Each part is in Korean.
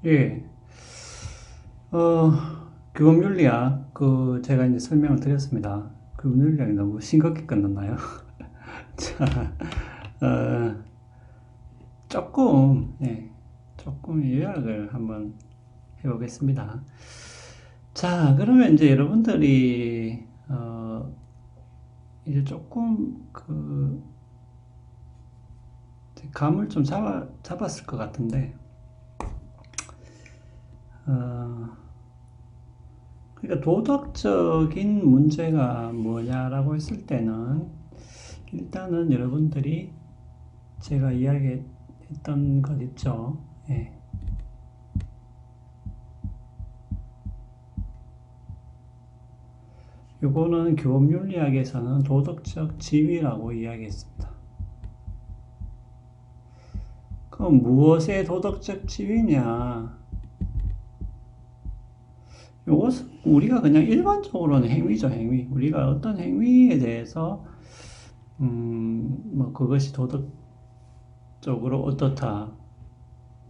예, 어, 교범윤리학, 제가 이제 설명을 드렸습니다. 교범윤리학이 너무 싱겁게 끝났나요? 자, 어, 조금 요약을 한번 해보겠습니다. 자, 그러면 이제 여러분들이, 이제 조금 감을 좀 잡았을 것 같은데, 어, 그러니까 도덕적인 문제가 뭐냐라고 했을 때는 일단은 여러분들이 제가 이야기했던 것 있죠. 예. 요거는 교법윤리학에서는 도덕적 지위라고 이야기했습니다. 그럼 무엇의 도덕적 지위냐? 요것은 우리가 그냥 일반적으로는 행위죠, 행위. 우리가 어떤 행위에 대해서 뭐 그것이 도덕적으로 어떻다,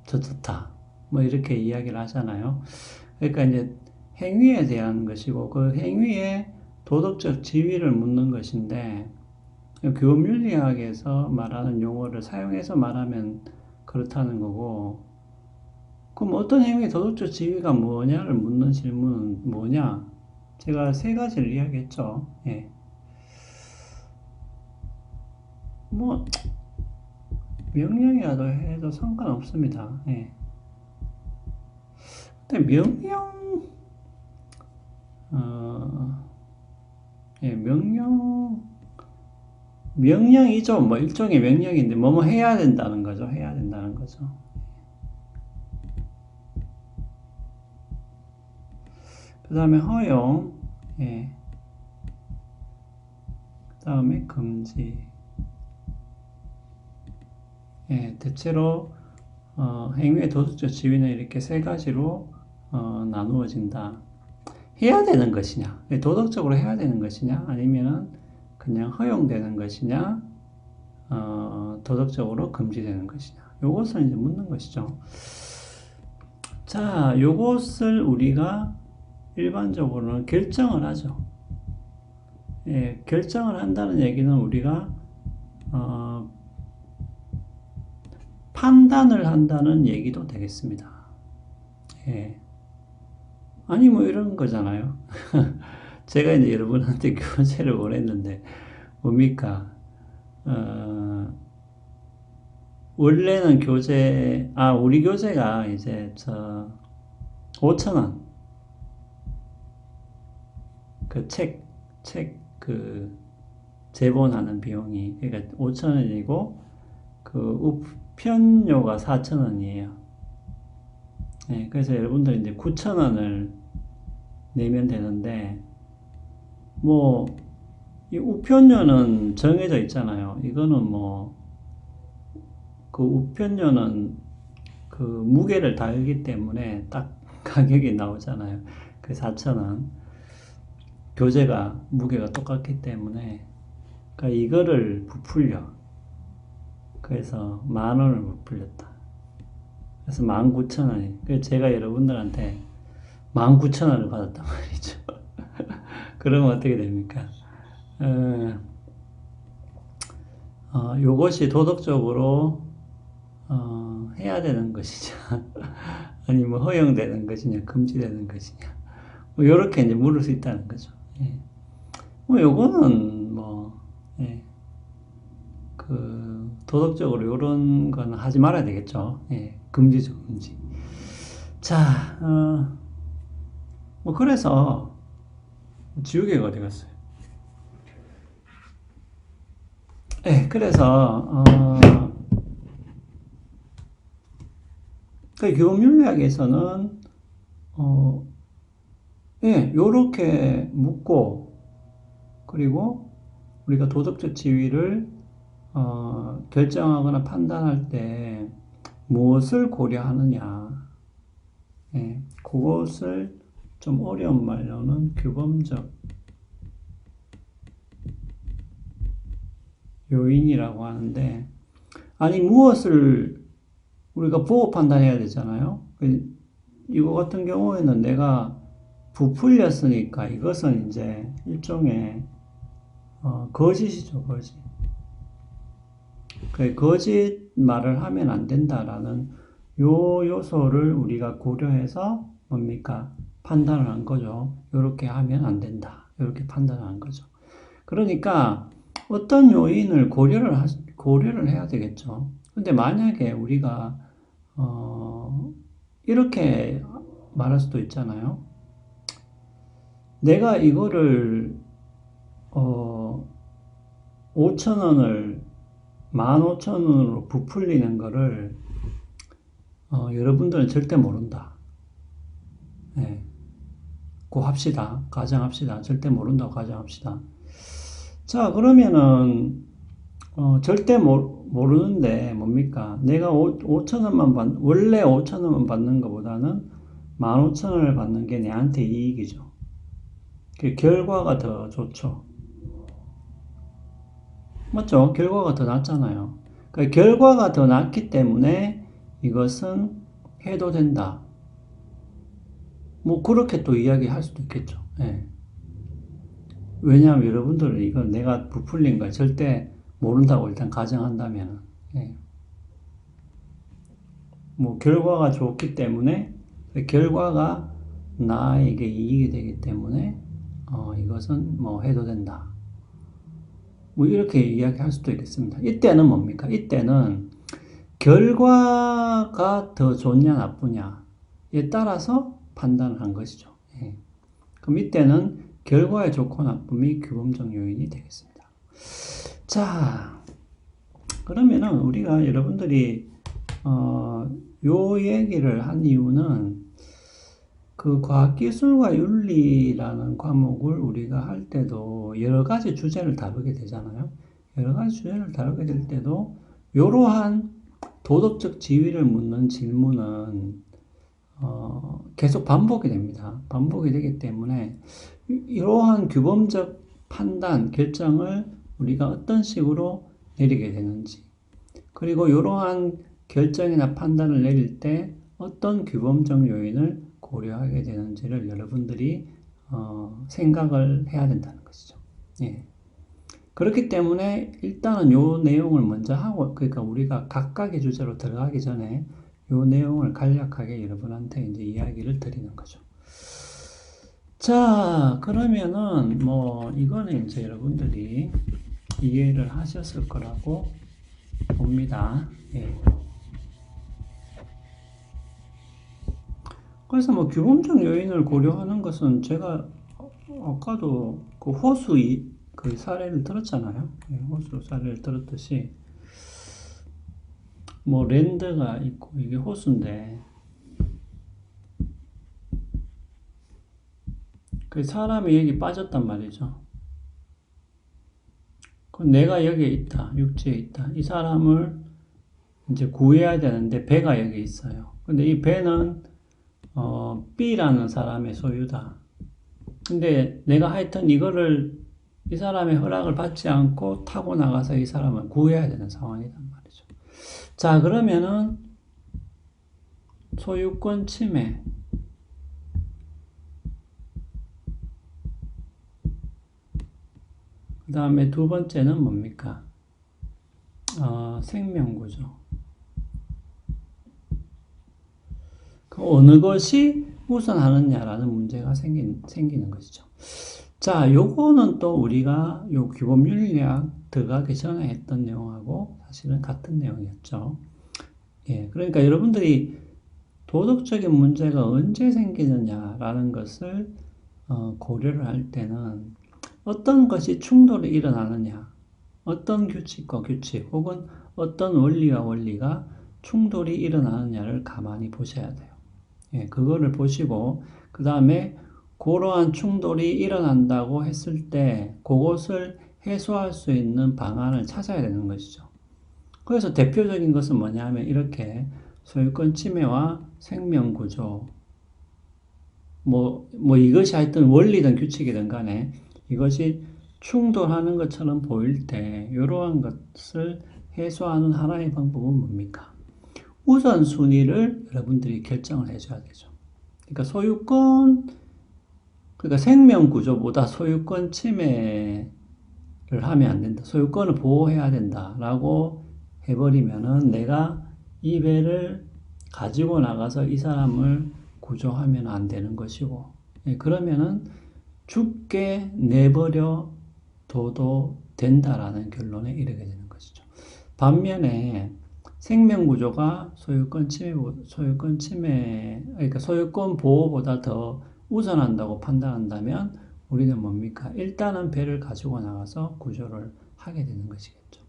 저렇다, 뭐 이렇게 이야기를 하잖아요. 그러니까 이제 행위에 대한 것이고 그 행위의 도덕적 지위를 묻는 것인데 교업윤리학에서 말하는 용어를 사용해서 말하면 그렇다는 거고, 그럼 어떤 행위의 도덕적 지위가 뭐냐를 묻는 질문은 뭐냐? 제가 세 가지를 이야기했죠. 예. 뭐 명령이라도 해도 상관없습니다. 예. 근데 어, 예, 명령이죠. 뭐 일종의 명령인데 뭐뭐 해야 된다는 거죠. 해야 된다는 거죠. 그 다음에 허용, 예. 그 다음에 금지. 예, 대체로 행위의 도덕적 지위는 이렇게 세 가지로 나누어진다. 해야 되는 것이냐, 도덕적으로 해야 되는 것이냐, 아니면은 그냥 허용되는 것이냐, 도덕적으로 금지되는 것이냐. 요것을 이제 묻는 것이죠. 자, 요것을 우리가 일반적으로는 결정을 하죠. 예, 결정을 한다는 얘기는 우리가 판단을 한다는 얘기도 되겠습니다. 예. 아니 뭐 이런 거잖아요. 제가 이제 여러분한테 교재를 보냈는데 뭡니까? 원래는 우리 교재가 이제 5,000원. 제본하는 비용이, 그러니까 5,000원이고, 우편료가 4,000원이에요. 네, 그래서 여러분들 이제 9,000원을 내면 되는데, 뭐, 이 우편료는 정해져 있잖아요. 이거는 우편료는 무게를 달기 때문에 딱 가격이 나오잖아요. 4,000원. 교재가 무게가 똑같기 때문에, 그러니까 이거를 부풀려. 그래서 10,000원을 부풀렸다. 그래서 19,000원이. 그래서 제가 여러분들한테 19,000원을 받았단 말이죠. 그러면 어떻게 됩니까? 요것이 도덕적으로 해야 되는 것이냐, 아니면 허용되는 것이냐, 금지되는 것이냐, 뭐 요렇게 이제 물을 수 있다는 거죠. 예. 뭐 요거는 예. 도덕적으로 요런 건 하지 말아야 되겠죠. 예. 금지죠, 금지. 자, 그래서 지우개가 어디 갔어요? 예, 그래서 교업윤리학에서는 예, 요렇게 묻고, 그리고 우리가 도덕적 지위를 결정하거나 판단할 때 무엇을 고려하느냐, 예, 그것을 좀 어려운 말로는 규범적 요인이라고 하는데, 아니 무엇을 우리가 보고 판단해야 되잖아요. 이거 같은 경우에는 내가 부풀렸으니까 이것은 이제 일종의 거짓이죠, 거짓. 그 거짓 말을 하면 안 된다라는 요 요소를 우리가 고려해서 뭡니까? 판단을 한 거죠. 이렇게 하면 안 된다. 이렇게 판단을 한 거죠. 그러니까 어떤 요인을 고려를 해야 되겠죠. 근데 만약에 우리가 이렇게 말할 수도 있잖아요. 내가 이거를 5,000원을 15,000원으로 부풀리는 거를 여러분들은 절대 모른다. 네. 고 합시다. 가정합시다. 절대 모른다고 가정합시다. 자, 그러면은 절대 모르는데 뭡니까? 내가 5,000원만 원래 5,000원만 받는 것보다는 15,000원을 받는 게 내한테 이익이죠. 그 결과가 더 좋죠. 맞죠? 결과가 더 낫잖아요. 그러니까 결과가 더 낫기 때문에 이것은 해도 된다. 뭐 그렇게 또 이야기할 수도 있겠죠. 예. 왜냐하면 여러분들은 이건 내가 부풀린 걸 절대 모른다고 일단 가정한다면, 예. 뭐 결과가 좋기 때문에 그 결과가 나에게 이익이 되기 때문에 이것은 뭐 해도 된다. 뭐 이렇게 이야기할 수도 있겠습니다. 이때는 뭡니까? 이때는 결과가 더 좋냐 나쁘냐에 따라서 판단을 한 것이죠. 예. 그럼 이때는 결과의 좋고 나쁨이 규범적 요인이 되겠습니다. 자, 그러면은 우리가 여러분들이 요 얘기를 한 이유는 그 과학기술과 윤리라는 과목을 우리가 할 때도 여러 가지 주제를 다루게 되잖아요. 여러 가지 주제를 다루게 될 때도 이러한 도덕적 지위를 묻는 질문은 계속 반복이 됩니다. 반복이 되기 때문에 이러한 규범적 판단, 결정을 우리가 어떤 식으로 내리게 되는지, 그리고 이러한 결정이나 판단을 내릴 때 어떤 규범적 요인을 고려하게 되는지를 여러분들이 생각을 해야 된다는 것이죠. 예. 그렇기 때문에 일단은 요 내용을 먼저 하고, 그러니까 우리가 각각의 주제로 들어가기 전에 요 내용을 간략하게 여러분한테 이제 이야기를 드리는 거죠. 자, 그러면은 뭐 이거는 이제 여러분들이 이해를 하셨을 거라고 봅니다. 예. 그래서 뭐 규범적 요인을 고려하는 것은 제가 아까도 그 호수 그 사례를 들었잖아요. 예, 호수 사례를 들었듯이 뭐 랜드가 있고 이게 호수인데 그 사람이 여기 빠졌단 말이죠. 그럼 내가 여기에 있다, 육지에 있다. 이 사람을 이제 구해야 되는데 배가 여기 있어요. 근데 이 배는 B라는 사람의 소유다. 근데 내가 하여튼 이거를 이 사람의 허락을 받지 않고 타고 나가서 이 사람을 구해야 되는 상황이란 말이죠. 자, 그러면은 소유권 침해. 그 다음에 두 번째는 뭡니까? 생명구조. 어느 것이 우선하느냐라는 문제가 생기는 것이죠. 자, 요거는 또 우리가 요 규범윤리학 들어가기 전에 했던 내용하고 사실은 같은 내용이었죠. 예, 그러니까 여러분들이 도덕적인 문제가 언제 생기느냐라는 것을 고려를 할 때는 어떤 것이 충돌이 일어나느냐, 어떤 규칙과 규칙 혹은 어떤 원리와 원리가 충돌이 일어나느냐를 가만히 보셔야 돼요. 예, 그거를 보시고 그 다음에 그러한 충돌이 일어난다고 했을 때 그것을 해소할 수 있는 방안을 찾아야 되는 것이죠. 그래서 대표적인 것은 뭐냐 하면 이렇게 소유권 침해와 생명구조 뭐 이것이 하여튼 원리든 규칙이든 간에 이것이 충돌하는 것처럼 보일 때 이러한 것을 해소하는 하나의 방법은 뭡니까? 우선순위를 여러분들이 결정을 해줘야 되죠. 그러니까 소유권, 그러니까 생명 구조보다 소유권 침해를 하면 안 된다. 소유권을 보호해야 된다라고 해버리면은 내가 이 배를 가지고 나가서 이 사람을 구조하면 안 되는 것이고, 예, 그러면은 죽게 내버려 둬도 된다라는 결론에 이르게 되는 것이죠. 반면에 생명 구조가 소유권 침해, 그러니까 소유권 보호보다 더 우선한다고 판단한다면 우리는 뭡니까? 일단은 배를 가지고 나가서 구조를 하게 되는 것이겠죠.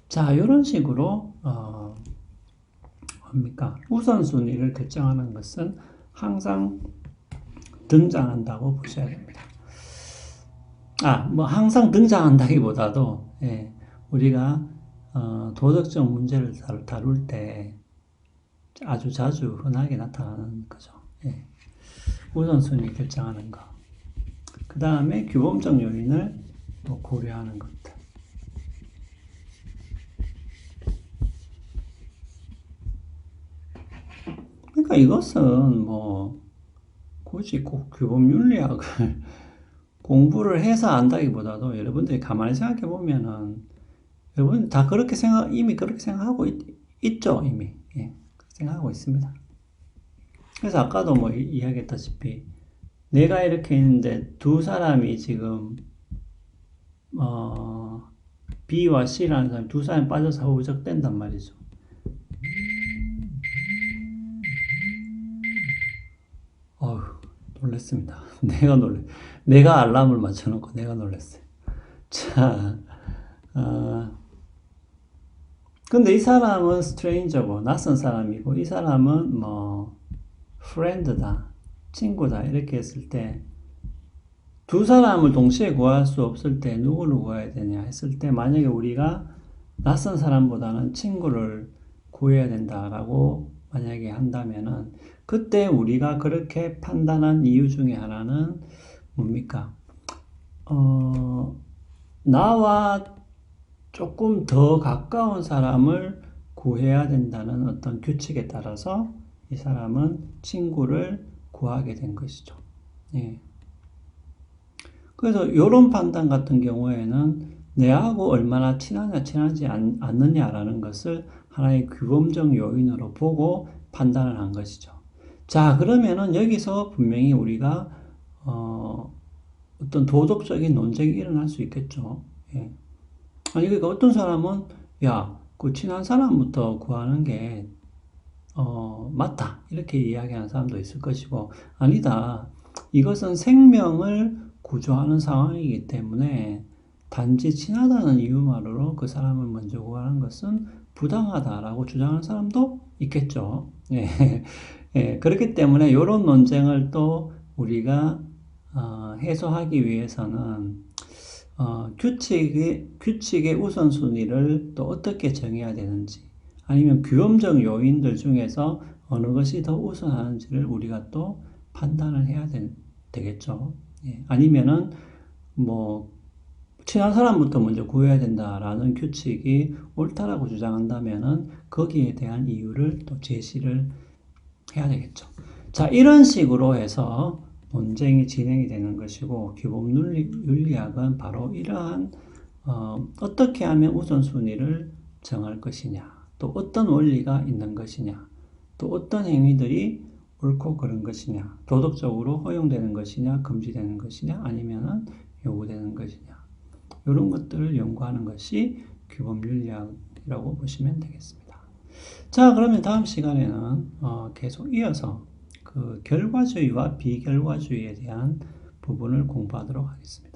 자, 이런 식으로 뭡니까? 우선순위를 결정하는 것은 항상 등장한다고 보셔야 됩니다. 뭐 항상 등장한다기보다도, 예, 우리가 도덕적 문제를 다룰 때 아주 자주 흔하게 나타나는 거죠. 예. 우선순위 결정하는 거. 그 다음에 규범적 요인을 고려하는 것들. 그러니까 이것은 뭐 굳이 꼭 규범 윤리학을 공부를 해서 안다기보다도 여러분들이 가만히 생각해 보면은 여러분 다 이미 그렇게 생각하고 있죠, 이미. 예, 생각하고 있습니다. 그래서 아까도 뭐 이야기했다시피 내가 이렇게 있는데 두 사람이 지금 B와 C라는 사람 두 사람이 빠져서 허우적댄단 말이죠. 어휴, 놀랬습니다. 내가 알람을 맞춰놓고 내가 놀랐어요. 자, 근데 이 사람은 스트레인저고 낯선 사람이고 이 사람은 뭐 프렌드다, 친구다 이렇게 했을 때 두 사람을 동시에 구할 수 없을 때 누구를 구해야 되냐 했을 때 만약에 우리가 낯선 사람보다는 친구를 구해야 된다라고 만약에 한다면은 그때 우리가 그렇게 판단한 이유 중에 하나는 뭡니까? 나와 조금 더 가까운 사람을 구해야 된다는 어떤 규칙에 따라서 이 사람은 친구를 구하게 된 것이죠. 예. 그래서 이런 판단 같은 경우에는 내하고 얼마나 친하냐, 친하지 않느냐라는 것을 하나의 규범적 요인으로 보고 판단을 한 것이죠. 자, 그러면은 여기서 분명히 우리가 어떤 도덕적인 논쟁이 일어날 수 있겠죠. 예. 아니, 그러니까 어떤 사람은, 야, 그 친한 사람부터 구하는 게, 맞다. 이렇게 이야기하는 사람도 있을 것이고, 아니다. 이것은 생명을 구조하는 상황이기 때문에 단지 친하다는 이유만으로 그 사람을 먼저 구하는 것은 부당하다라고 주장하는 사람도 있겠죠. 예. 예. 그렇기 때문에 이런 논쟁을 또 우리가 해소하기 위해서는 규칙의 우선순위를 또 어떻게 정해야 되는지, 아니면 규범적 요인들 중에서 어느 것이 더 우선하는지를 우리가 또 판단을 해야 되겠죠. 예. 아니면은, 뭐, 친한 사람부터 먼저 구해야 된다라는 규칙이 옳다라고 주장한다면은 거기에 대한 이유를 또 제시를 해야 되겠죠. 자, 이런 식으로 해서 논쟁이 진행이 되는 것이고, 규범 윤리학은 바로 이러한 어떻게 하면 우선순위를 정할 것이냐, 또 어떤 원리가 있는 것이냐, 또 어떤 행위들이 옳고 그른 것이냐, 도덕적으로 허용되는 것이냐, 금지되는 것이냐, 아니면은 요구되는 것이냐, 이런 것들을 연구하는 것이 규범 윤리학이라고 보시면 되겠습니다. 자, 그러면 다음 시간에는 계속 이어서 그 결과주의와 비결과주의에 대한 부분을 공부하도록 하겠습니다.